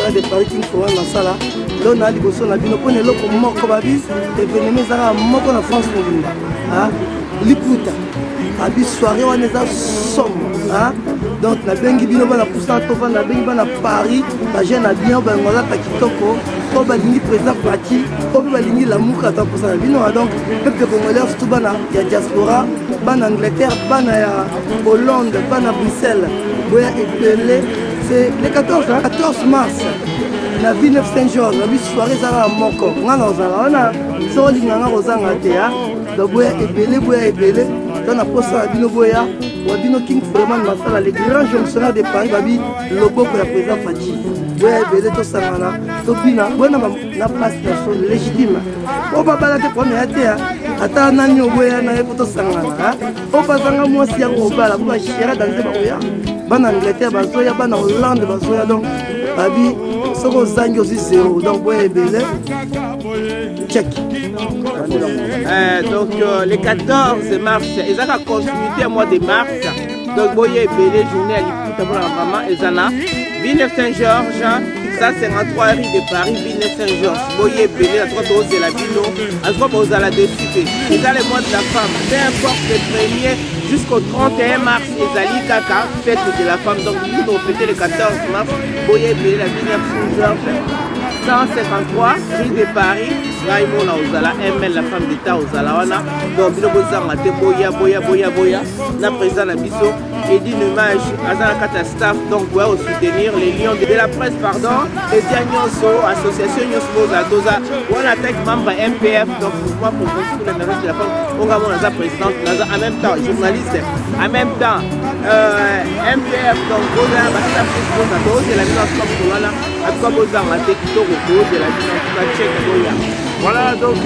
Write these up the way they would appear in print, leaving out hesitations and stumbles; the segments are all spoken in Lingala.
Soirée de Paris King Forum dans ça là. Là on a dit que son abino pour ne l'autre mort comme abis événement ça mort en France mobimba. Ah, likuta. Abis soirée on est à somme. Ah, donc la bengi bino bana poussa to bana bengi bana Paris, la jeune a bien ba ngola ta kitoko. Ko ba lingi président parti, ko ba lingi la muka ta poussa bino donc peuple congolais tout bana ya diaspora, bana Angleterre, bana ya Hollande, bana Bruxelles. Boya epelé c'est le 14 mars. La ville de Saint-Georges, la ville soirée Zara Moko. On a Zara, on a Linganga Rosanga Théa. Donc boya epelé. Dans la poste à Bino Boya, ou à Bino King vraiment Masala, les grands fonctionnaires de Paris, Babi, le beau pour la président Fati. Boya epelé tout ça là. Donc Bina, boya na place légitime. On va balader première Théa. Attends, nani au boya na poto sangana. On va zanga moi si à Obala, pour la chérie dans les boya. Ban Angleterre, bazoya, ban Hollande, bazoya donc. Babi, ce qu'on zangi aussi zéro. Donc boya epelé. Check. Donc le 14 mars, ils ont continuité au mois de mars. Donc boya epelé journée à l'Ipouta pour la maman Ezana. Villeneuve Saint-Georges, 153 rue de Paris, Villeneuve Saint-Georges. Boya epelé, la 3 doses de la Vino, à 3 doses à la député. C'est dans le mois de la femme, peu importe le premier jusqu'au 31 mars, Ezali Kaka, fête de la femme. Donc nous avons fêté le 14 mars, boya epelé, la Villeneuve Saint-Georges. 153 rue de Paris, Raimona Ozala, ML, la femme d'État Ozala, wana, donc Bino Bozanga, Boya, na président Nabiso, et dit hommage à Zanakata staff, donc on va soutenir les lions de la presse, pardon, les Diagnoso, association Nyospo, Zadoza, on attaque membre MPF, donc mouvement pour la de la femme, on va voir la présidente, en même temps, journaliste, en même temps, MPF, donc Boza, Basta, c'est la mise en place pour là, à quoi Bozanga, voilà donc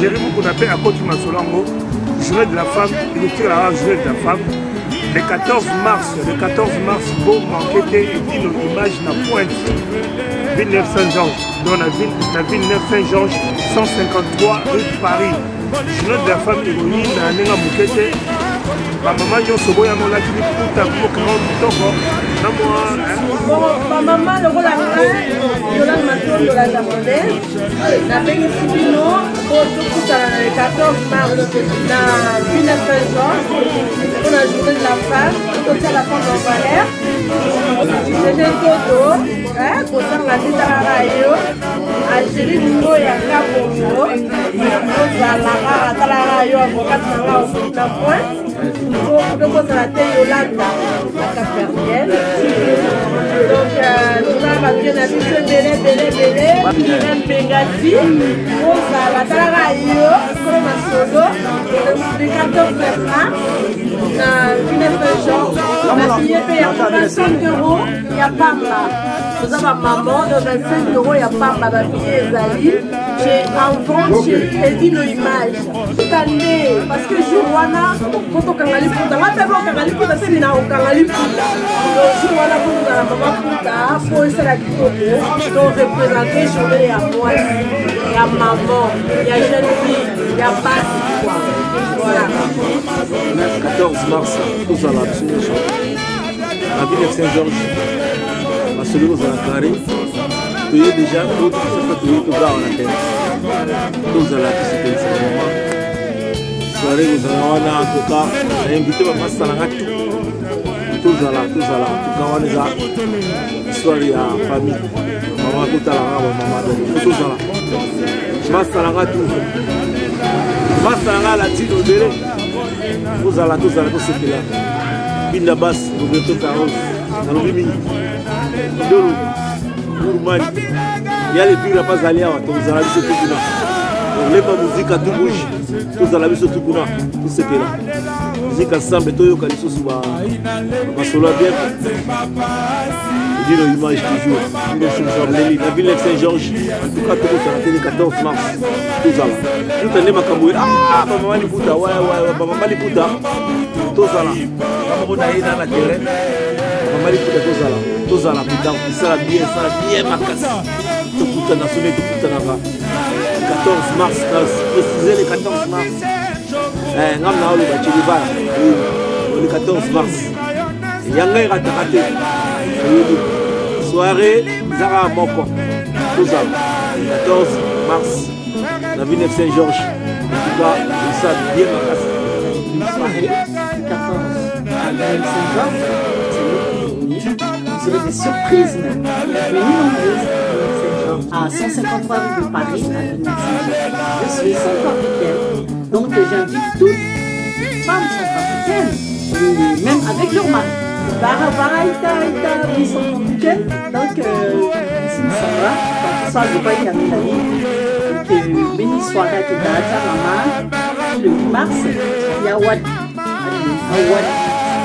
Jérémy qu'on appelle à Côte Masolango, journée de la femme, il est tiré à la journée de la femme. Le 14 mars, bon manqué et dit nos images na pointe. Villeneuve Saint-Georges, dans la ville Villeneuve Saint-Georges, 153 rue de Paris. Journée de la femme héroïne, à Nenga Moukete. Ma maman yo sobo ya mola ki puta ko ko toko na moi ma maman le rôle yo la maton de la japonaise na bengi sibino ko tout ça le 14 mars na Villeneuve Saint-Georges pour la journée de la femme tout ça la femme en valeur c'est todo ko sanga titara yo Algérie ngo ya Kapongo ko la tala yo avocat na point donc on a été Yolanda la Capverdienne donc nous avons bien habitué même Bengati la Talarayo comme un solo le 14 mars na Villeneuve Saint-Georges on a payé 25 €, il n'y a pas là nous avons maman de 25 €, il n'y a pas ma billet Ezali j'ai en vente chez Edino Image cette année parce que jour wana photo kangali puta ngata bo kangali puta c'est na kangali puta donc jour wana pour la maman puta pour ça la kitoko donc représenter journée à moi et à maman il y a jeune fille il y a pas quoi voilà le 14 mars tous à la Villeneuve Saint-Georges à celui où on a carré tu es déjà tout ce gars en tête tous à la c'était ce moment soirée vous allez en tout cas invité ma masse salanga tous à la en tout cas on est là soirée à famille maman tout à la maman tous à la masse salanga tout masse salanga la tino délai tous à la tous c'était là binda basse Roberto Carlos dans le mini dolo Gourmand il y a les pires pas aller à tous à la tout tout on lève la musique à tout bouge tous à la mise tout kuna tout ce qui est là musique ensemble tout yo kaliso suba masolo bien dire l'image toujours la ville de Saint-Georges en tout cas tout ça le 14 mars tout ça tout est makambo ah maman liputa ouais maman liputa tout ça là maman on a eu dans la terre maman liputa tout ça là putain ça bien makasi tout na sonné tout na 14 mars préciser le 14 mars ngamna olo ba chiliva le 14 mars yanga iratakate soirée Zara Moko Toza 14 mars la ville de Saint-Georges. En tout cas, ça bien une soirée 14 à la ville de Saint-Georges. Vous aurez des surprises même. Venez nombreuses à 153 rue de Paris, à la ville de Saint-Georges. Je suis centrafricaine, donc j'invite toutes femmes centrafricaines, et même avec leur mari. Ils sont africaines, donc ici nous sommes là, donc ça je vais y aller. Donc béni soirée à Tedata, maman, le 8 mars, il y a Wad,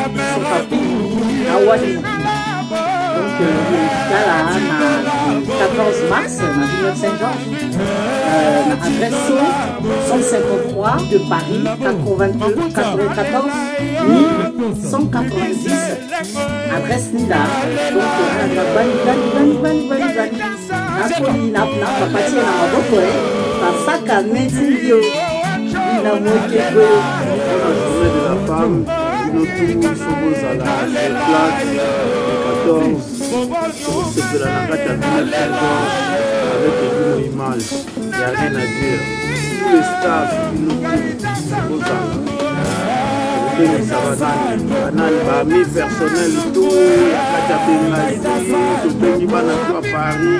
ils sont papiers, à Wad. Donc là, le 14 mars, la ville de Saint-Georges, adresse 153 de Paris, 92 94 190, adresse Nida. Donc, c'est de la nagata avec une image, il n'y a rien à dire. Tous les staffs, amis personnels, tout, il y a à Paris,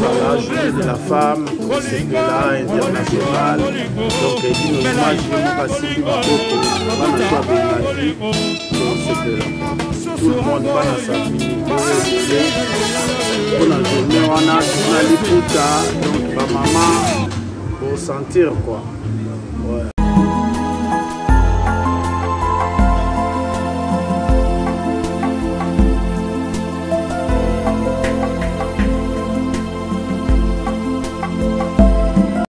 la journée de la femme, c'est là international. Donc, il dit nos images, tout le monde va dans sa vie. On a journée, on a les putas, donc ma maman, pour sentir quoi. Ouais.